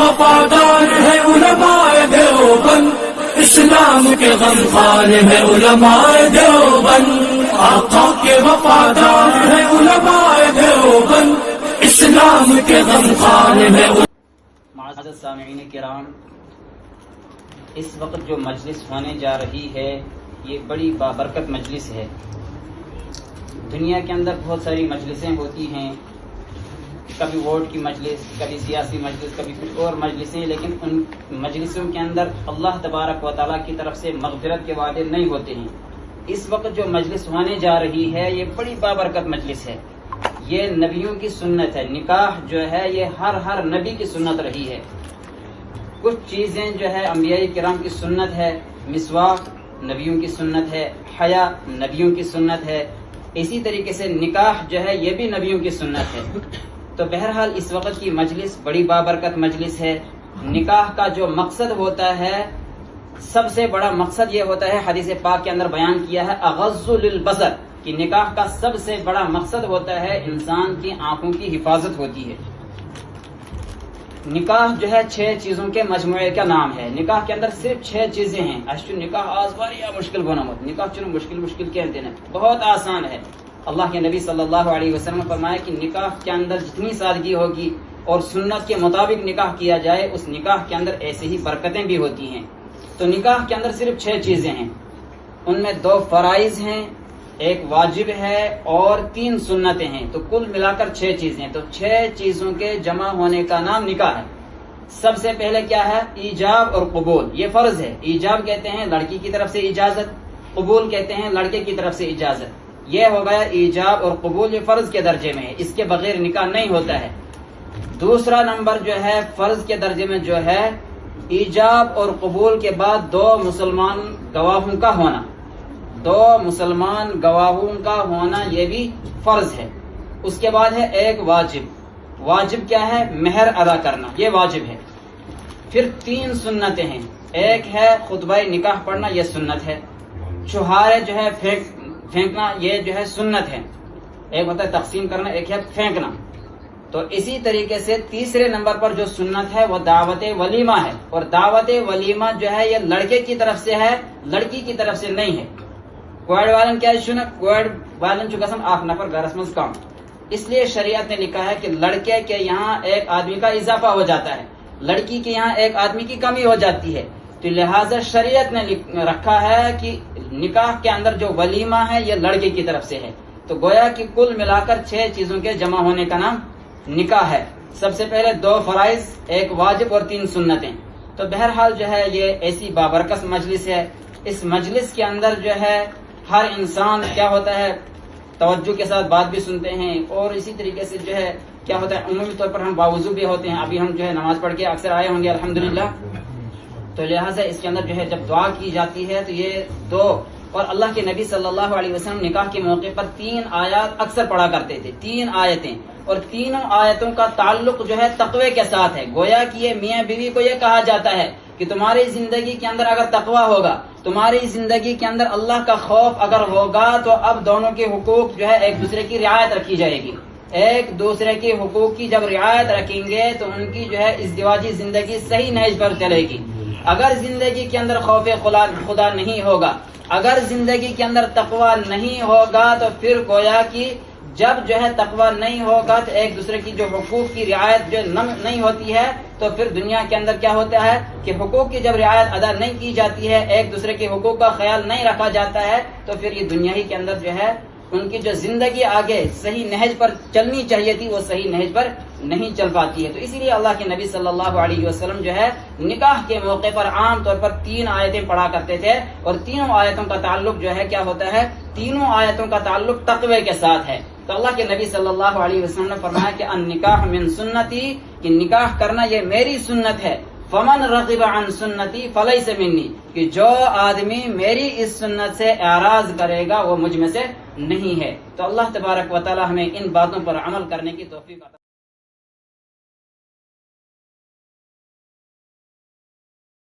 وفادار ہے علماء دیوبند، اسلام کے غمخوار ہے علماء دیوبند، آقا کے وفادار ہے علماء دیوبند، اسلام کے غمخوار ہے۔ معزز سامعین کرام، اس وقت جو مجلس ہونے جا رہی ہے یہ بڑی بابرکت مجلس ہے۔ دنیا کے اندر بہت ساری مجلسیں ہوتی ہیں، کبھی ووٹ کی مجلس، کبھی سیاسی مجلس، کبھی کچھ اور مجلسیں، لیکن ان مجلسوں کے اندر اللہ تبارک و تعالیٰ کی طرف سے مغفرت کے وعدے نہیں ہوتے ہیں۔ اس وقت جو مجلس ہونے جا رہی ہے یہ بڑی بابرکت مجلس ہے، یہ نبیوں کی سنت ہے۔ نکاح جو ہے یہ ہر نبی کی سنت رہی ہے۔ کچھ چیزیں جو ہے انبیاء کرام کی سنت ہے، مسواک نبیوں کی سنت ہے، حیا نبیوں کی سنت ہے، اسی طریقے سے نکاح جو ہے یہ بھی نبیوں کی سنت ہے۔ تو بہرحال اس وقت کی مجلس بڑی بابرکت مجلس ہے۔ نکاح کا جو مقصد ہوتا ہے، سب سے بڑا مقصد یہ ہوتا ہے، حدیث پاک کے اندر بیان کیا ہے، اغض للبصر، کہ نکاح کا سب سے بڑا مقصد ہوتا ہے انسان کی آنکھوں کی حفاظت ہوتی ہے۔ نکاح جو ہے 6 چیزوں کے مجموعے کا نام ہے۔ نکاح کے اندر صرف 6 چیزیں ہیں۔ اشتو نکاح آزواری یا مشکل بنا مت، نکاح چنو مشکل کہتے ہیں، بہت آسان ہے۔ اللہ کے نبی صلی اللہ علیہ وسلم نے فرمایا کہ نکاح کے اندر جتنی سادگی ہوگی اور سنت کے مطابق نکاح کیا جائے، اس نکاح کے اندر ایسے ہی برکتیں بھی ہوتی ہیں۔ تو نکاح کے اندر صرف 6 چیزیں ہیں، ان میں 2 فرائض ہیں، ایک واجب ہے اور 3 سنتیں ہیں، تو کل ملا کر 6 چیزیں۔ تو 6 چیزوں کے جمع ہونے کا نام نکاح ہے۔ سب سے پہلے کیا ہے؟ ایجاب اور قبول، یہ فرض ہے۔ ایجاب کہتے ہیں لڑکی کی طرف سے اجازت، قبول کہتے ہیں لڑکے کی طرف سے اجازت۔ یہ ہو گیا ایجاب اور قبول، یہ فرض کے درجے میں ہے، اس کے بغیر نکاح نہیں ہوتا ہے۔ دوسرا نمبر جو ہے فرض کے درجے میں جو ہے ایجاب اور قبول کے بعد 2 مسلمان گواہوں کا ہونا، 2 مسلمان گواہوں کا ہونا یہ بھی فرض ہے۔ اس کے بعد ہے ایک واجب، واجب کیا ہے؟ مہر ادا کرنا، یہ واجب ہے۔ پھر 3 سنتیں ہیں، ایک ہے خطبہ نکاح پڑھنا، یہ سنت ہے۔ چھہارے جو ہے پھینکنا، یہ جو ہے سنت ہے۔ ایک ہوتا ہے تقسیم کرنا، ایک ہے پھینکنا۔ تو اسی طریقے سے تیسرے نمبر پر جو سنت ہے وہ دعوت ولیمہ ہے، اور دعوت ولیمہ جو ہے یہ لڑکے کی طرف سے ہے، لڑکی کی طرف سے نہیں ہے۔ کوڑ والن کیا چھُنہ کوڑ والن چھُ گژھان 1 نفر گھرس مز کم، اس لیے شریعت نے لکھا ہے کہ لڑکے کے یہاں ایک آدمی کا اضافہ ہو جاتا ہے، لڑکی کے یہاں ایک آدمی کی کمی ہو جاتی ہے۔ تو لہٰذا شریعت نے رکھا ہے کہ نکاح کے اندر جو ولیمہ ہے یہ لڑکے کی طرف سے ہے۔ تو گویا کہ کل ملا کر 6 چیزوں کے جمع ہونے کا نام نکاح ہے۔ سب سے پہلے 2 فرائض، ایک واجب اور 3 سنتیں۔ تو بہرحال جو ہے یہ ایسی بابرکت مجلس ہے۔ اس مجلس کے اندر جو ہے ہر انسان کیا ہوتا ہے توجہ کے ساتھ بات بھی سنتے ہیں، اور اسی طریقے سے جو ہے کیا ہوتا ہے عمومی طور پر ہم باوضو بھی ہوتے ہیں۔ ابھی ہم جو ہے نماز پڑھ کے اکثر آئے ہوں گے الحمدللہ، تو لہٰذا اس کے اندر جو ہے جب دعا کی جاتی ہے تو یہ 2، اور اللہ کے نبی صلی اللہ علیہ وسلم نکاح کے موقع پر 3 آیات اکثر پڑھا کرتے تھے، 3 آیتیں، اور تینوں آیتوں کا تعلق جو ہے تقوی کے ساتھ ہے۔ گویا کہ یہ میاں بیوی کو یہ کہا جاتا ہے کہ تمہاری زندگی کے اندر اگر تقوی ہوگا، تمہاری زندگی کے اندر اللہ کا خوف اگر ہوگا، تو اب دونوں کے حقوق جو ہے ایک دوسرے کی رعایت رکھی جائے گی۔ ایک دوسرے کے حقوق کی جب رعایت رکھیں گے تو ان کی جو ہے ازدواجی زندگی صحیح نہج پر چلے گی۔ اگر زندگی کے اندر خوف خدا نہیں ہوگا، اگر زندگی کے اندر تقوی نہیں ہوگا، تو پھر گویا کہ جب جو ہے تقوی نہیں ہوگا تو ایک دوسرے کی جو حقوق کی رعایت جو نہیں ہوتی ہے، تو پھر دنیا کے اندر کیا ہوتا ہے کہ حقوق کی جب رعایت ادا نہیں کی جاتی ہے، ایک دوسرے کے حقوق کا خیال نہیں رکھا جاتا ہے، تو پھر یہ دنیا ہی کے اندر جو ہے ان کی جو زندگی آگے صحیح نہج پر چلنی چاہیے تھی وہ صحیح نہج پر نہیں چل پاتی ہے۔ تو اسی لیے اللہ کے نبی صلی اللہ علیہ وسلم جو ہے نکاح کے موقع پر عام طور پر 3 آیتیں پڑھا کرتے تھے، اور تینوں آیتوں کا تعلق جو ہے کیا ہوتا ہے؟ تینوں آیتوں کا تعلق تقوی کے ساتھ ہے۔ تو اللہ کے نبی صلی اللہ علیہ وسلم نے فرمایا کہ النکاح من سنتی، کہ نکاح کرنا یہ میری سنت ہے۔ فمن رغب عن سنتی فلیس منی، کہ جو آدمی میری اس سنت سے اعراض کرے گا وہ مجھ میں سے نہیں ہے۔ تو اللہ تبارک و تعالی ہمیں ان باتوں پر عمل کرنے کی توفیق عطا